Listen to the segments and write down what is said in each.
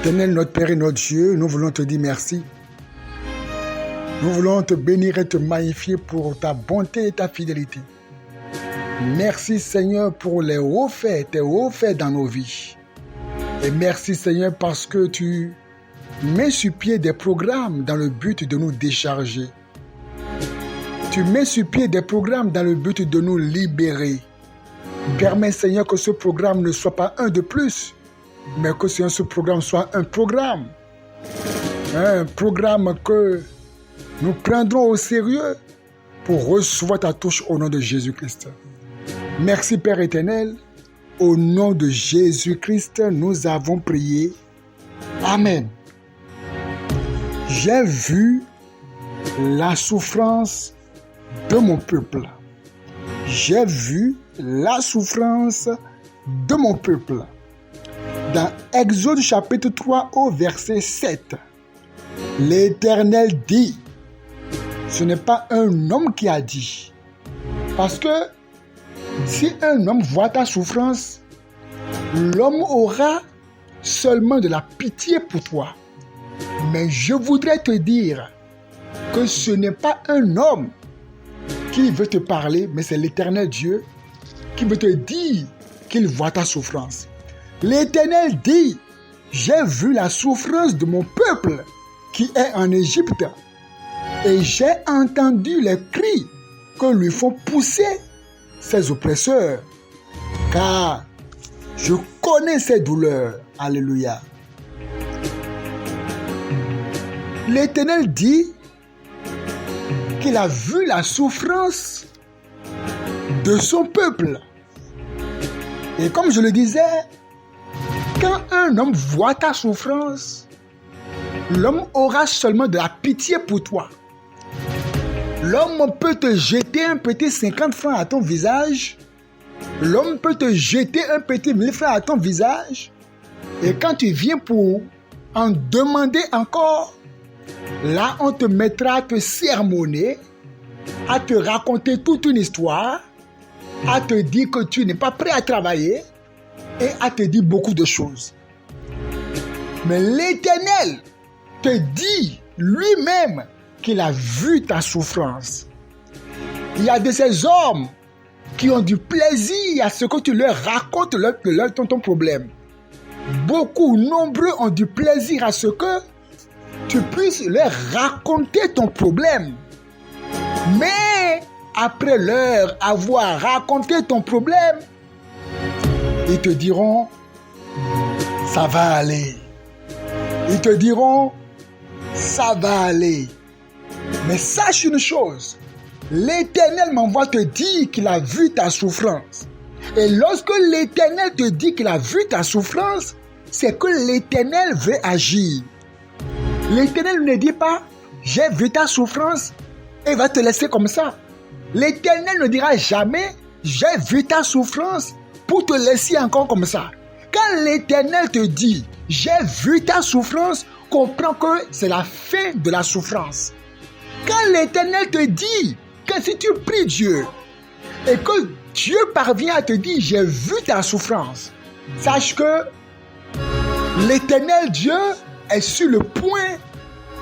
Éternel, notre Père et notre Dieu, nous voulons te dire merci. Nous voulons te bénir et te magnifier pour ta bonté et ta fidélité. Merci Seigneur pour les hauts faits, tes hauts faits dans nos vies. Et merci Seigneur parce que tu mets sur pied des programmes dans le but de nous décharger. Tu mets sur pied des programmes dans le but de nous libérer. Permets Seigneur que ce programme ne soit pas un de plus, mais que ce programme soit un programme. Un programme que nous prendrons au sérieux pour recevoir ta touche au nom de Jésus-Christ. Merci Père éternel. Au nom de Jésus-Christ, nous avons prié. Amen. J'ai vu la souffrance de mon peuple. J'ai vu la souffrance de mon peuple. Dans Exode chapitre 3 au verset 7, l'Éternel dit, ce n'est pas un homme qui a dit, parce que si un homme voit ta souffrance, l'homme aura seulement de la pitié pour toi. Mais je voudrais te dire que ce n'est pas un homme qui veut te parler, mais c'est l'Éternel Dieu qui veut te dire qu'il voit ta souffrance. L'Éternel dit, j'ai vu la souffrance de mon peuple qui est en Égypte et j'ai entendu les cris que lui font pousser ses oppresseurs, car je connais ses douleurs. Alléluia. L'Éternel dit qu'il a vu la souffrance de son peuple. Et comme je le disais, quand un homme voit ta souffrance, l'homme aura seulement de la pitié pour toi. L'homme peut te jeter un petit 50 francs à ton visage. L'homme peut te jeter un petit 1000 francs à ton visage. Et quand tu viens pour en demander encore, là on te mettra à te sermonner, à te raconter toute une histoire, à te dire que tu n'es pas prêt à travailler et à te dire beaucoup de choses. Mais l'Éternel te dit lui-même qu'il a vu ta souffrance. Il y a de ces hommes qui ont du plaisir à ce que tu leur racontes ton problème. Beaucoup, nombreux ont du plaisir à ce que tu puisses leur raconter ton problème. Mais après leur avoir raconté ton problème, ils te diront, ça va aller. Ils te diront, ça va aller. Mais sache une chose, l'Éternel m'envoie te dire qu'il a vu ta souffrance. Et lorsque l'Éternel te dit qu'il a vu ta souffrance, c'est que l'Éternel veut agir. L'Éternel ne dit pas, j'ai vu ta souffrance et va te laisser comme ça. L'Éternel ne dira jamais, j'ai vu ta souffrance pour te laisser encore comme ça. Quand l'Éternel te dit, j'ai vu ta souffrance, comprends que c'est la fin de la souffrance. Quand l'Éternel te dit que si tu pries Dieu et que Dieu parvient à te dire j'ai vu ta souffrance, sache que l'Éternel Dieu est sur le point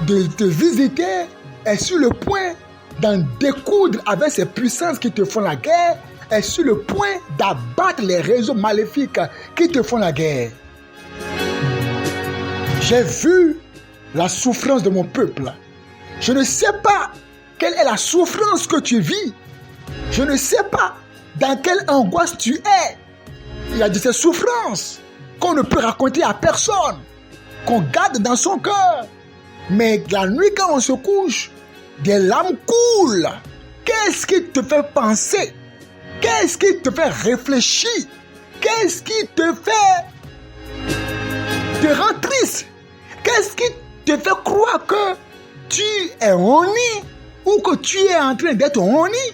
de te visiter, est sur le point d'en découdre avec ces puissances qui te font la guerre, est sur le point d'abattre les réseaux maléfiques qui te font la guerre. J'ai vu la souffrance de mon peuple. Je ne sais pas quelle est la souffrance que tu vis. Je ne sais pas dans quelle angoisse tu es. Il y a de ces souffrances qu'on ne peut raconter à personne, qu'on garde dans son cœur. Mais la nuit quand on se couche, des larmes coulent. Qu'est-ce qui te fait penser? Qu'est-ce qui te fait réfléchir? Qu'est-ce qui te fait te rendre triste? Qu'est-ce qui te fait croire que tu es honni ou que tu es en train d'être honni?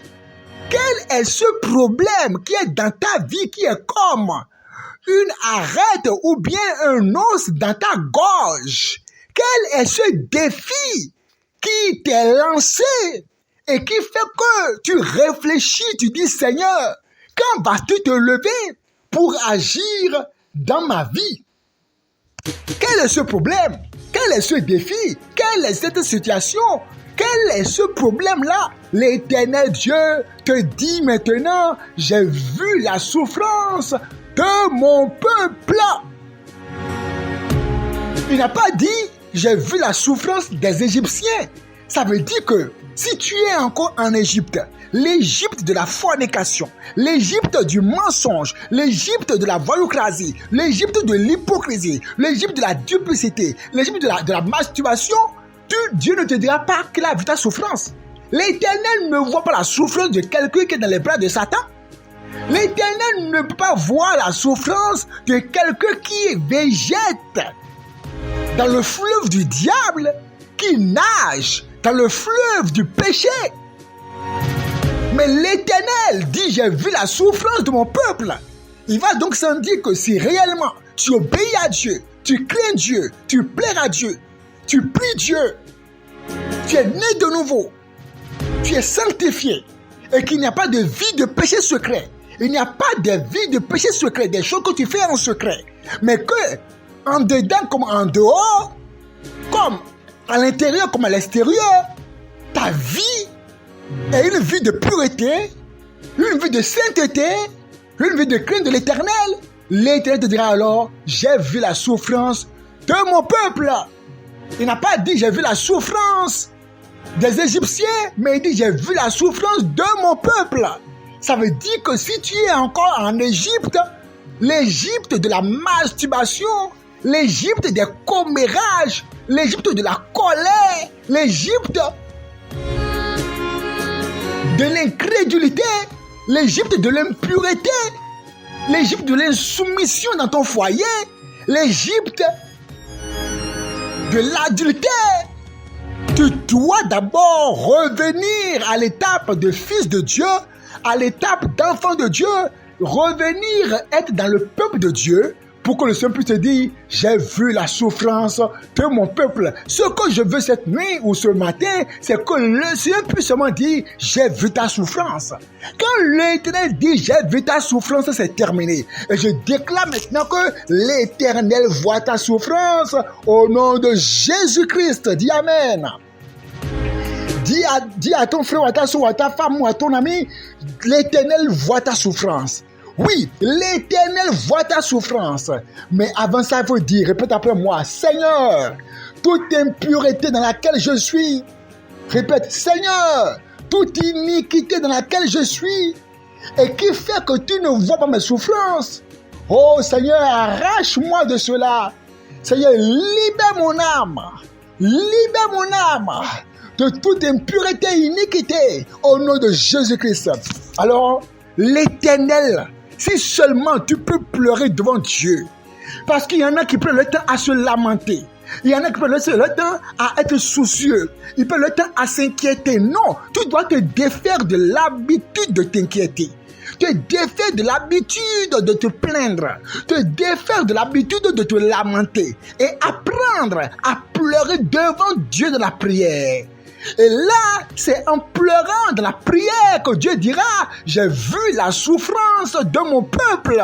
Quel est ce problème qui est dans ta vie, qui est comme une arête ou bien un os dans ta gorge? Quel est ce défi qui t'est lancé et qui fait que tu réfléchis, tu dis Seigneur, quand vas-tu te lever pour agir dans ma vie? Quel est ce problème? Quel est ce défi? Quelle est cette situation? Quel est ce problème-là? L'Éternel Dieu te dit maintenant, j'ai vu la souffrance de mon peuple. Il n'a pas dit, j'ai vu la souffrance des Égyptiens. Ça veut dire que si tu es encore en Égypte, l'Égypte de la fornication, l'Égypte du mensonge, l'Égypte de la voyoucratie, l'Égypte de l'hypocrisie, l'Égypte de la duplicité, l'Égypte de la masturbation, Dieu ne te dira pas qu'il a vu ta souffrance. L'Éternel ne voit pas la souffrance de quelqu'un qui est dans les bras de Satan. L'Éternel ne peut pas voir la souffrance de quelqu'un qui végète dans le fleuve du diable, qui nage dans le fleuve du péché. Mais l'Éternel dit, j'ai vu la souffrance de mon peuple. Il va donc sans dire que si réellement tu obéis à Dieu, tu crains Dieu, tu plais à Dieu, tu pries Dieu, tu es né de nouveau, tu es sanctifié, et qu'il n'y a pas de vie de péché secret. Il n'y a pas de vie de péché secret, des choses que tu fais en secret, mais que en dedans comme en dehors, comme à l'intérieur comme à l'extérieur, ta vie est une vie de pureté, une vie de sainteté, une vie de crainte de l'Éternel. L'Éternel te dira alors, j'ai vu la souffrance de mon peuple. Il n'a pas dit, j'ai vu la souffrance des Égyptiens, mais il dit, j'ai vu la souffrance de mon peuple. Ça veut dire que si tu es encore en Égypte, l'Égypte de la masturbation, l'Égypte des commérages, l'Égypte de la colère, l'Égypte de l'incrédulité, l'Égypte de l'impureté, l'Égypte de l'insoumission dans ton foyer, l'Égypte de l'adultère. Tu dois d'abord revenir à l'étape de fils de Dieu, à l'étape d'enfant de Dieu, revenir être dans le peuple de Dieu, pour que le Seigneur puisse te dire, j'ai vu la souffrance de mon peuple. Ce que je veux cette nuit ou ce matin, c'est que le Seigneur puisse seulement dire, j'ai vu ta souffrance. Quand l'Éternel dit, j'ai vu ta souffrance, c'est terminé. Et je déclare maintenant que l'Éternel voit ta souffrance au nom de Jésus-Christ. Dis Amen. Dis à ton frère, à ta soeur, à ta femme ou à ton ami, l'Éternel voit ta souffrance. Oui, l'Éternel voit ta souffrance. Mais avant ça, il faut dire, répète après moi, Seigneur, toute impureté dans laquelle je suis, répète, Seigneur, toute iniquité dans laquelle je suis, et qui fait que tu ne vois pas mes souffrances. Oh Seigneur, arrache-moi de cela. Seigneur, libère mon âme. Libère mon âme de toute impureté et iniquité au nom de Jésus-Christ. Alors, l'Éternel, si seulement tu peux pleurer devant Dieu, parce qu'il y en a qui prennent le temps à se lamenter, il y en a qui prennent le temps à être soucieux, ils prennent le temps à s'inquiéter. Non, tu dois te défaire de l'habitude de t'inquiéter, te défaire de l'habitude de te plaindre, te défaire de l'habitude de te lamenter et apprendre à pleurer devant Dieu dans la prière. Et là, c'est en pleurant dans la prière que Dieu dira, j'ai vu la souffrance de mon peuple.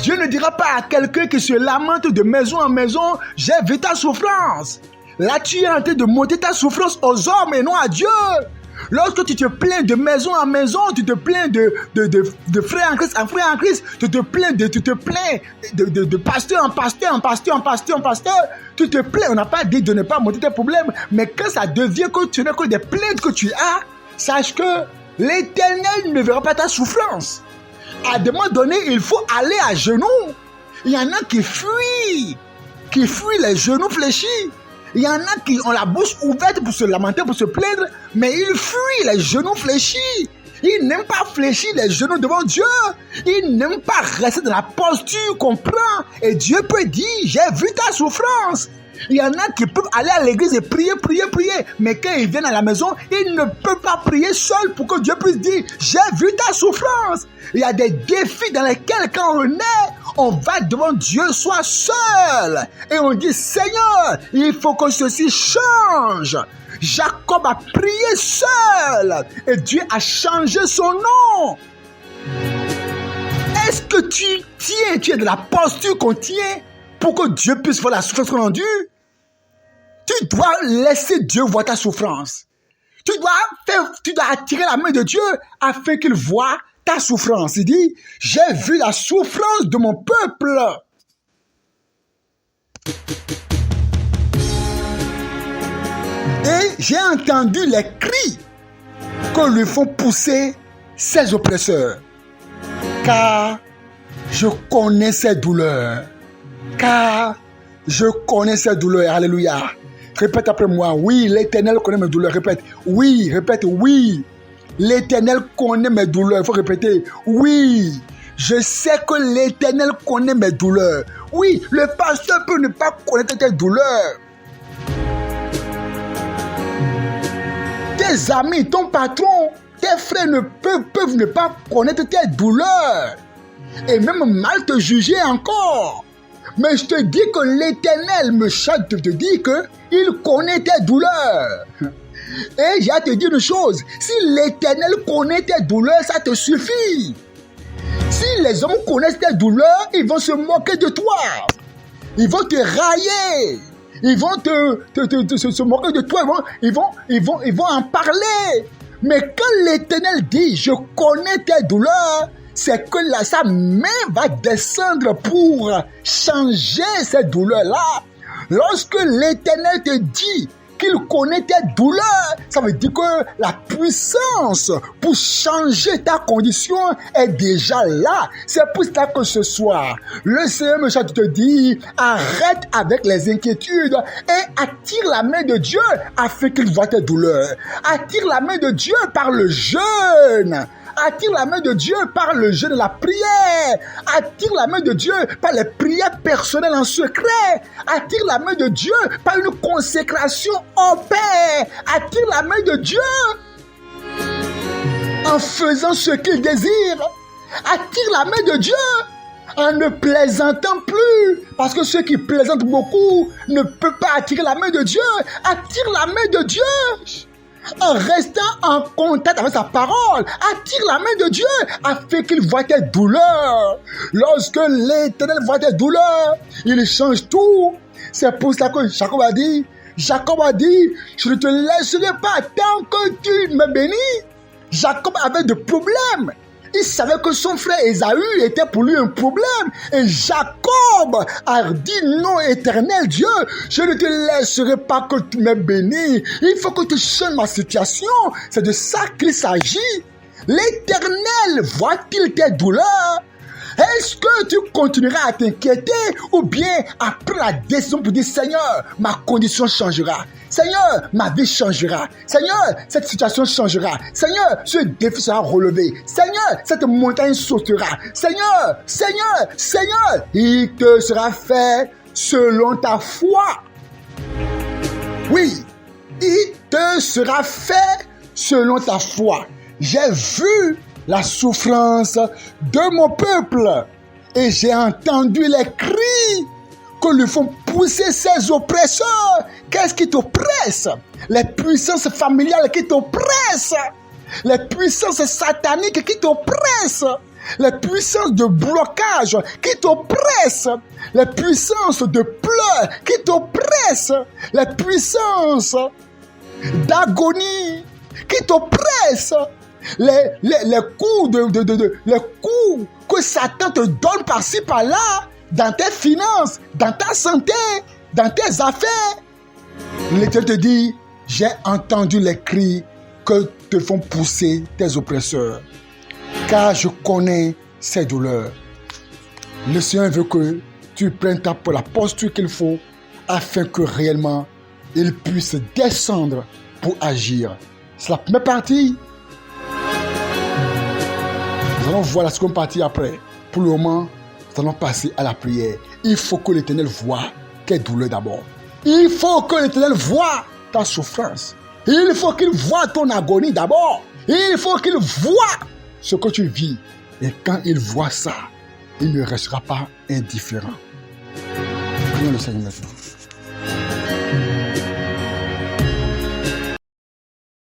Dieu ne dira pas à quelqu'un qui se lamente de maison en maison, j'ai vu ta souffrance. Là, tu es en train de monter ta souffrance aux hommes et non à Dieu. Lorsque tu te plains de maison en maison, tu te plains de frère en Christ en frère en Christ, tu te plains de pasteur en pasteur, tu te plains, on n'a pas dit de ne pas monter tes problèmes, mais quand ça devient que tu n'as que des plaintes que tu as, sache que l'Éternel ne verra pas ta souffrance. À un moment donné, il faut aller à genoux. Il y en a qui fuient les genoux fléchis. Il y en a qui ont la bouche ouverte pour se lamenter, pour se plaindre, mais ils fuient les genoux fléchis. Ils n'aiment pas fléchir les genoux devant Dieu. Ils n'aiment pas rester dans la posture qu'on prend. Et Dieu peut dire, j'ai vu ta souffrance. Il y en a qui peuvent aller à l'église et prier. Mais quand ils viennent à la maison, ils ne peuvent pas prier seuls pour que Dieu puisse dire, j'ai vu ta souffrance. Il y a des défis dans lesquels quand on est, on va devant Dieu, soit seul. Et on dit, Seigneur, il faut que ceci change. Jacob a prié seul. Et Dieu a changé son nom. Est-ce que tu es de la posture qu'on tient pour que Dieu puisse voir la souffrance qu'on endure, tu dois laisser Dieu voir ta souffrance. Tu dois attirer la main de Dieu afin qu'il voie ta souffrance. Il dit, j'ai vu la souffrance de mon peuple. Et j'ai entendu les cris que lui font pousser ses oppresseurs. Car je connais ses douleurs. Car je connais ses douleurs. Alléluia. Répète après moi. Oui, l'Éternel connaît mes douleurs. Répète. Oui, répète. Oui. L'Éternel connaît mes douleurs. Il faut répéter. Oui. Je sais que l'Éternel connaît mes douleurs. Oui, le pasteur peut ne pas connaître tes douleurs. Tes amis, ton patron, tes frères peuvent ne pas connaître tes douleurs. Et même mal te juger encore. Mais je te dis que l'Éternel me chante de te dire qu'il connaît tes douleurs. Et j'ai à te dire une chose, si l'Éternel connaît tes douleurs, ça te suffit. Si les hommes connaissent tes douleurs, ils vont se moquer de toi. Ils vont te railler. Ils vont se moquer de toi. Ils vont en parler. Mais quand l'Éternel dit, je connais tes douleurs, c'est que sa main va descendre pour changer ces douleurs-là. Lorsque l'Éternel te dit qu'il connaît tes douleurs, ça veut dire que la puissance pour changer ta condition est déjà là. C'est pour ça que ce soir, le Seigneur me chante te dit, arrête avec les inquiétudes et attire la main de Dieu afin qu'il voie tes douleurs. Attire la main de Dieu par le jeûne. Attire la main de Dieu par le jeûne de la prière. Attire la main de Dieu par les prières personnelles en secret. Attire la main de Dieu par une consécration en paix. Attire la main de Dieu en faisant ce qu'il désire. Attire la main de Dieu en ne plaisantant plus. Parce que ceux qui plaisantent beaucoup ne peuvent pas attirer la main de Dieu. Attire la main de Dieu en restant en contact avec sa parole. Attire la main de Dieu afin qu'il voie tes douleurs. Lorsque l'Éternel voit tes douleurs, il change tout. C'est pour ça que Jacob a dit, je ne te laisserai pas tant que tu me bénis. Jacob avait des problèmes. Il savait que son frère Ésaü était pour lui un problème. Et Jacob a dit, non, éternel Dieu, je ne te laisserai pas que tu me bénis. Il faut que tu changes ma situation. C'est de ça qu'il s'agit. L'Éternel voit-il tes douleurs? Est-ce que tu continueras à t'inquiéter ou bien à prendre la décision pour dire, Seigneur, ma condition changera. Seigneur, ma vie changera. Seigneur, cette situation changera. Seigneur, ce défi sera relevé. Seigneur, cette montagne sautera. Seigneur, il te sera fait selon ta foi. Oui, il te sera fait selon ta foi. J'ai vu la souffrance de mon peuple et j'ai entendu les cris que lui font pousser ses oppresseurs. Qu'est-ce qui t'oppresse? Les puissances familiales qui t'oppressent, les puissances sataniques qui t'oppressent, les puissances de blocage qui t'oppressent, les puissances de pleurs qui t'oppressent, les puissances d'agonie qui t'oppressent, les coups les coups que Satan te donne par-ci par-là, dans tes finances, dans ta santé, dans tes affaires. L'Éternel te dit, j'ai entendu les cris que te font pousser tes oppresseurs, car je connais ces douleurs. Le Seigneur veut que tu prennes la posture qu'il faut afin que réellement il puisse descendre pour agir. C'est la première partie. Nous allons voir la seconde partie après. Pour le moment, nous allons passer à la prière. Il faut que l'Éternel voie tes douleurs d'abord. Il faut que l'Éternel voie ta souffrance. Il faut qu'il voie ton agonie d'abord. Il faut qu'il voie ce que tu vis. Et quand il voit ça, il ne restera pas indifférent. Prions le Seigneur maintenant.